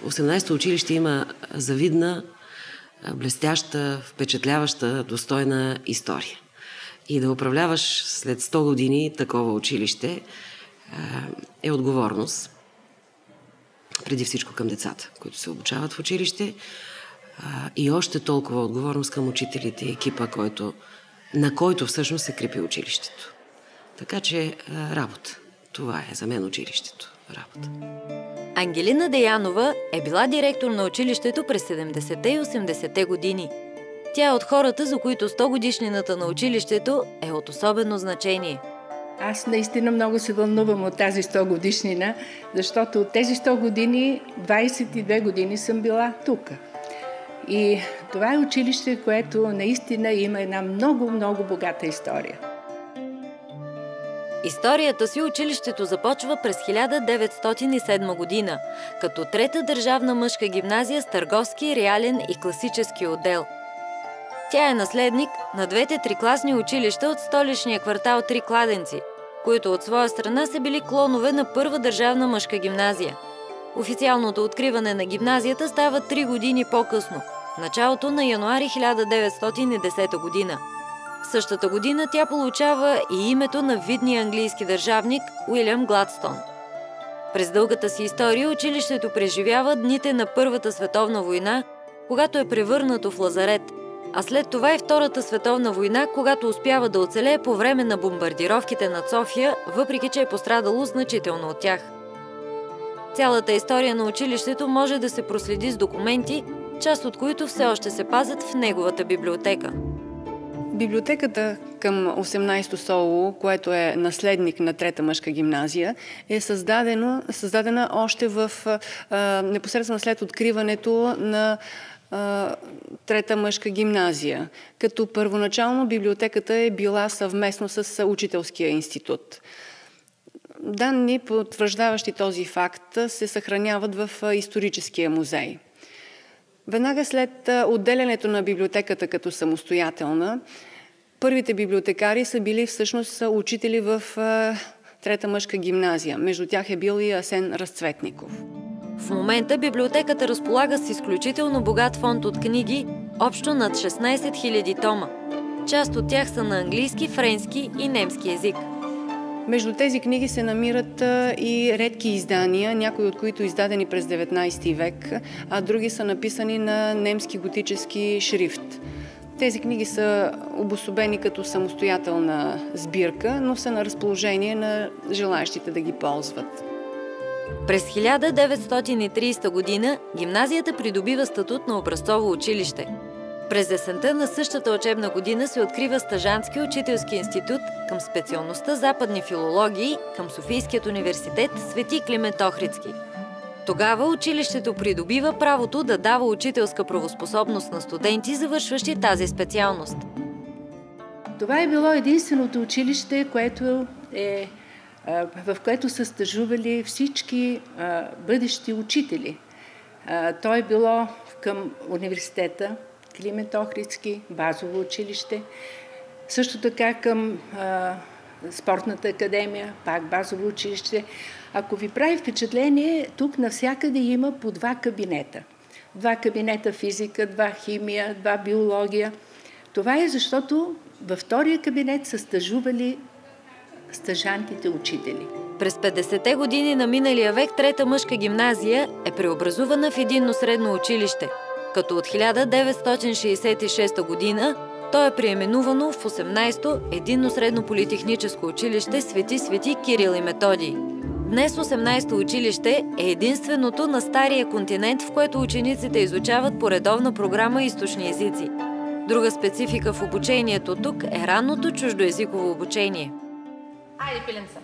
18-то училище има завидна, блестяща, впечатляваща, достойна история. И да управляваш след 100 години такова училище е отговорност. Преди всичко към децата, които се обучават в училище, и още толкова отговорност към учителите и екипа, на който всъщност се крепи училището. Така че работа. Това е за мен училището. Работа. Ангелина Деянова е била директор на училището през 70-те и 80-те години. Тя е от хората, за които 100-годишнината на училището е от особено значение. Аз наистина много се вълнувам от тази 100-годишнина, защото от тези 100 години, 22 години съм била тук. И това е училище, което наистина има една много, много богата история. Историята си училището започва през 1907 година, като трета държавна мъжка гимназия с търговски, реален и класически отдел. Тя е наследник на двете трикласни училища от столичния квартал Три кладенци, които от своя страна са били клонове на първа държавна мъжка гимназия. Официалното откриване на гимназията става 3 години по-късно, началото на януари 1910 година. Същата година тя получава и името на видния английски държавник Уилям Гладстон. През дългата си история училището преживява дните на Първата световна война, когато е превърнато в лазарет, а след това и Втората световна война, когато успява да оцелее по време на бомбардировките над София, въпреки че е пострадало значително от тях. Цялата история на училището може да се проследи с документи, част от които все още се пазят в неговата библиотека. Библиотеката към 18-то СОУ, което е наследник на Трета мъжка гимназия, е създадена още непосредствено след откриването на Трета мъжка гимназия, като първоначално библиотеката е била съвместно с Учителския институт. Данни, потвърждаващи този факт, се съхраняват в историческия музей. Веднага след отделянето на библиотеката като самостоятелна, първите библиотекари са били всъщност учители в Трета мъжка гимназия. Между тях е бил и Асен Разцветников. В момента библиотеката разполага с изключително богат фонд от книги, общо над 16 000 тома. Част от тях са на английски, френски и немски език. Между тези книги се намират и редки издания, някои от които издадени през 19 век, а други са написани на немски готически шрифт. Тези книги са обособени като самостоятелна сбирка, но са на разположение на желаещите да ги ползват. През 1930 година гимназията придобива статут на образцово училище. През есента на същата учебна година се открива стажантски учителски институт към специалността западни филологии към Софийският университет Свети Климент Охридски. Тогава училището придобива правото да дава учителска правоспособност на студенти, завършващи тази специалност. Това е било единственото училище, в което са стажували всички бъдещи учители. То е било към университета Климент Охридски, базово училище, също така към спортната академия, пак базово училище. Ако ви прави впечатление, тук навсякъде има по 2 кабинета. 2 кабинета физика, 2 химия, 2 биология. Това е защото във втория кабинет са стажували стажантите учители. През 50-те години на миналия век Трета мъжка гимназия е преобразувана в единно средно училище, като от 1966 година то е преименувано в 18-то единно средно политехническо училище Свети Кирил и Методий. Днес 18-то училище е единственото на стария континент, в което учениците изучават по редовна програма източни езици. Друга специфика в обучението тук е ранното чуждоезиково обучение. Айде, пиленца!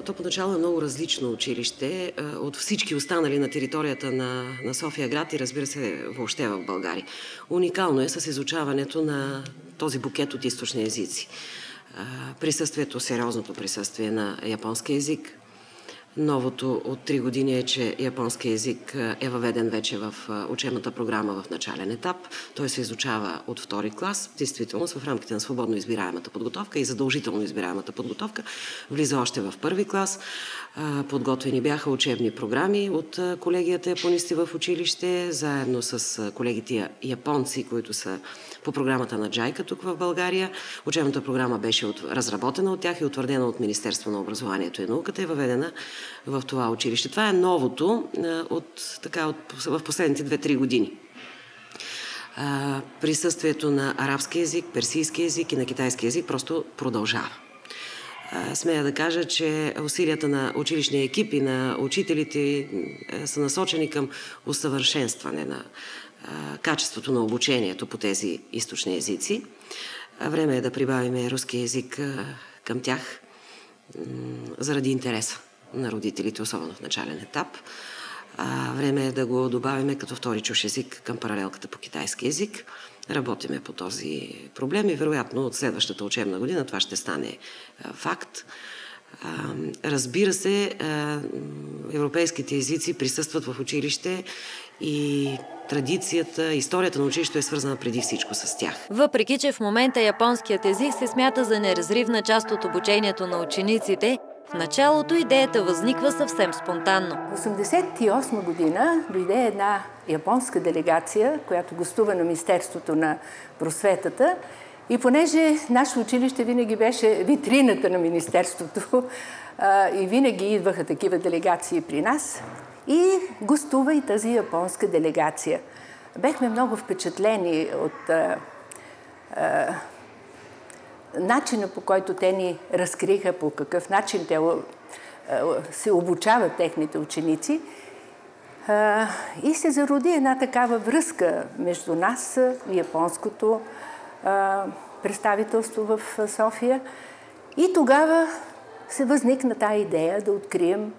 То поначало е много различно училище от всички останали на територията на София град и разбира се въобще в България. Уникално е с изучаването на този букет от източни езици. Сериозното присъствие на японски език. Новото от 3 години е, че японски език е въведен вече в учебната програма в начален етап. Той се изучава от 2 клас. Действително, в рамките на свободно избираемата подготовка и задължително избираемата подготовка влиза още в 1 клас. Подготвени бяха учебни програми от колегията японисти в училище, заедно с колегите японци, които са по програмата на Джайка тук в България. Учебната програма беше разработена от тях и утвърдена от Министерство на образованието и науката и въведена в това училище. Това е новото в последните 2-3 години. Присъствието на арабски език, персийски език и на китайски език просто продължава. Смея да кажа, че усилията на училищния екип и на учителите са насочени към усъвършенстване на качеството на обучението по тези източни езици. Време е да прибавим руски език към тях заради интереса на родителите, особено в начален етап. Време е да го добавим като втори чужд език към паралелката по китайски език. Работиме по този проблем и вероятно от следващата учебна година това ще стане факт. Разбира се, европейските езици присъстват в училище и традицията, историята на училището е свързана преди всичко с тях. Въпреки че в момента японският език се смята за неразривна част от обучението на учениците, в началото идеята възниква съвсем спонтанно. В 1988 година дойде една японска делегация, която гостува на Министерството на просветата. И понеже наше училище винаги беше витрината на Министерството и винаги идваха такива делегации при нас, и гостува и тази японска делегация. Бехме много впечатлени от начина, по който те ни разкриха, по какъв начин те се обучават техните ученици. И се зароди една такава връзка между нас и японското представителство в София. И тогава се възникна тая идея да открием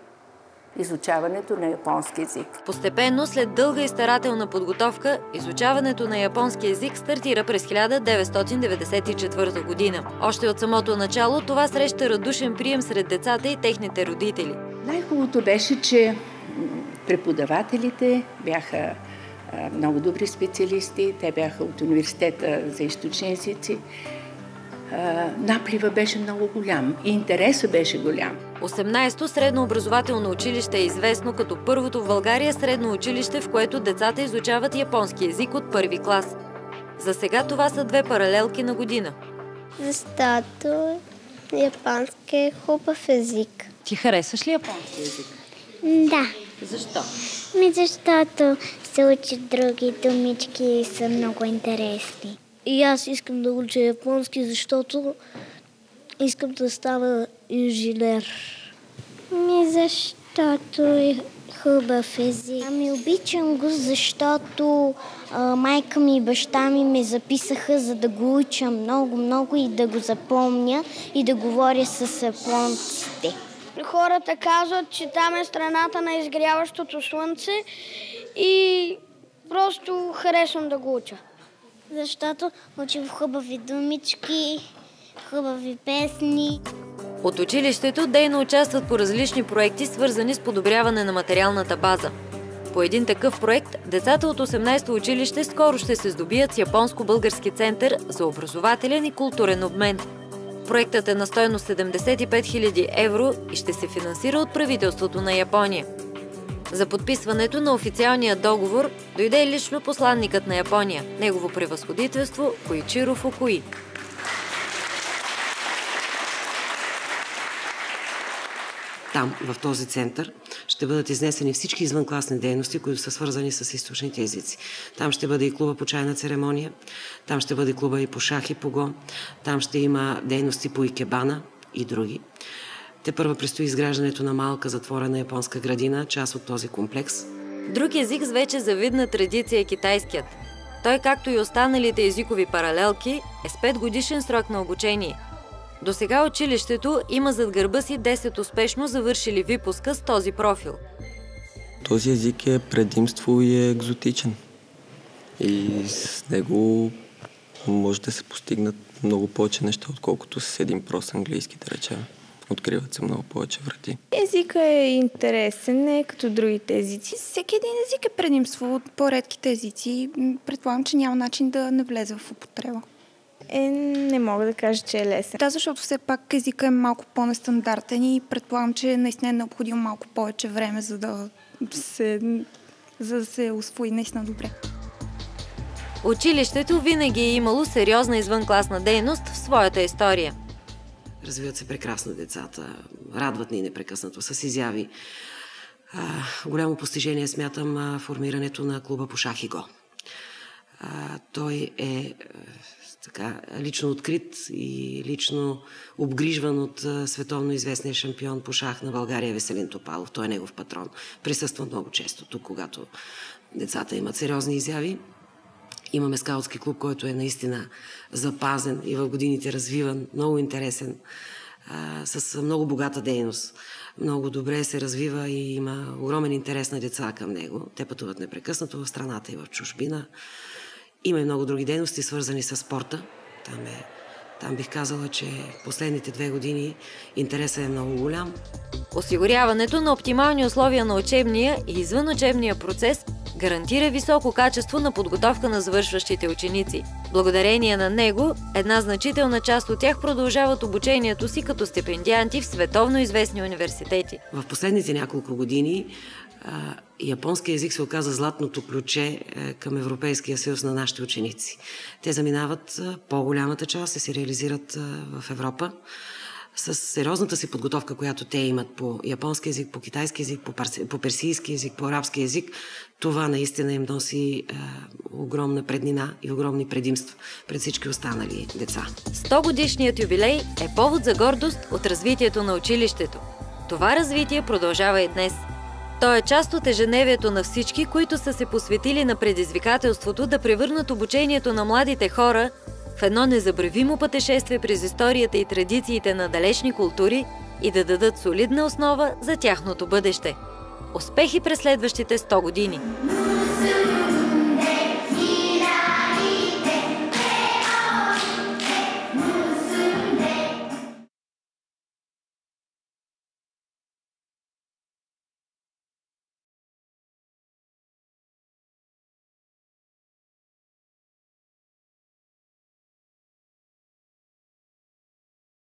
изучаването на японски език. Постепенно, след дълга и старателна подготовка, изучаването на японски език стартира през 1994 година. Още от самото начало това среща радушен прием сред децата и техните родители. Най-хубавото беше, че преподавателите бяха много добри специалисти, те бяха от университета за източни езици. Наплива беше много голям и интересът беше голям. 18-то средно образователно училище е известно като първото в България средно училище, в което децата изучават японски език от 1 клас. За сега това са 2 паралелки на година. Защото японски е хубав език. Ти харесваш ли японски език? Да. Защо? Защото се учат други думички и са много интересни. И аз искам да уча японски, защото искам да стана инженер. Защото е хубав език. Обичам го, защото майка ми и баща ми ме записаха, за да го уча много и да го запомня и да говоря с японците. Хората казват, че там е страната на изгряващото слънце и просто харесвам да го уча. Защото учим хубави думички, хубави песни. От училището дейно участват по различни проекти, свързани с подобряване на материалната база. По един такъв проект, децата от 18-то училище скоро ще се здобият с Японско-български център за образователен и културен обмен. Проектът е на стойност 75 000 евро и ще се финансира от правителството на Япония. За подписването на официалния договор дойде лично посланникът на Япония, негово превъзходителство Коичиро Фукуи. Там, в този център, ще бъдат изнесени всички извънкласни дейности, които са свързани с източните езици. Там ще бъде и клуба по чайна церемония, там ще бъде клуба и по шах и по го, там ще има дейности по икебана и други. Тепърва предстои изграждането на малка затворена японска градина, част от този комплекс. Друг език с вече завидна традиция е китайският. Той, както и останалите езикови паралелки, е с 5-годишен срок на обучение. До сега училището има зад гърба си 10 успешно завършили випуска с този профил. Този език е предимство и е екзотичен. И с него може да се постигнат много повече неща, отколкото с един прост английски, да речем. Откриват се много повече врати. Езика е интересен, не е като другите езици. Всеки един език е предимство от по-редките езици. Предполагам, че няма начин да не влезе в употреба. Не мога да кажа, че е лесен. Да, защото все пак езика е малко по-нестандартен и предполагам, че наистина е необходимо малко повече време, за да се усвои наистина добре. Училището винаги е имало сериозна извънкласна дейност в своята история. Развиват се прекрасно децата, радват ни непрекъснато с изяви. Голямо постижение смятам формирането на клуба по шах и го. Той е така лично открит и лично обгрижван от световно известния шампион по шах на България Веселин Топалов. Той е негов патрон. Присъства много често тук, когато децата имат сериозни изяви. Имаме скаутски клуб, който е наистина запазен и в годините развиван, много интересен, с много богата дейност. Много добре се развива и има огромен интерес на деца към него. Те пътуват непрекъснато в страната и в чужбина. Има и много други дейности, свързани с спорта. Там бих казала, че последните 2 години интересът е много голям. Осигуряването на оптимални условия на учебния и извънучебния процес гарантира високо качество на подготовка на завършващите ученици. Благодарение на него, една значителна част от тях продължават обучението си като стипендианти в световно известни университети. В последните няколко години японски език се оказа златното ключе към Европейския съюз на нашите ученици. Те заминават по-голямата част и се реализират в Европа. С сериозната си подготовка, която те имат по японски език, по китайски език, по персийски език, по арабски език, това наистина им носи огромна преднина и огромни предимства пред всички останали деца. 100-годишният юбилей е повод за гордост от развитието на училището. Това развитие продължава и днес. То е част от ежедневието на всички, които са се посветили на предизвикателството да превърнат обучението на младите хора в едно незабравимо пътешествие през историята и традициите на далечни култури и да дадат солидна основа за тяхното бъдеще. Успехи през следващите 100 години!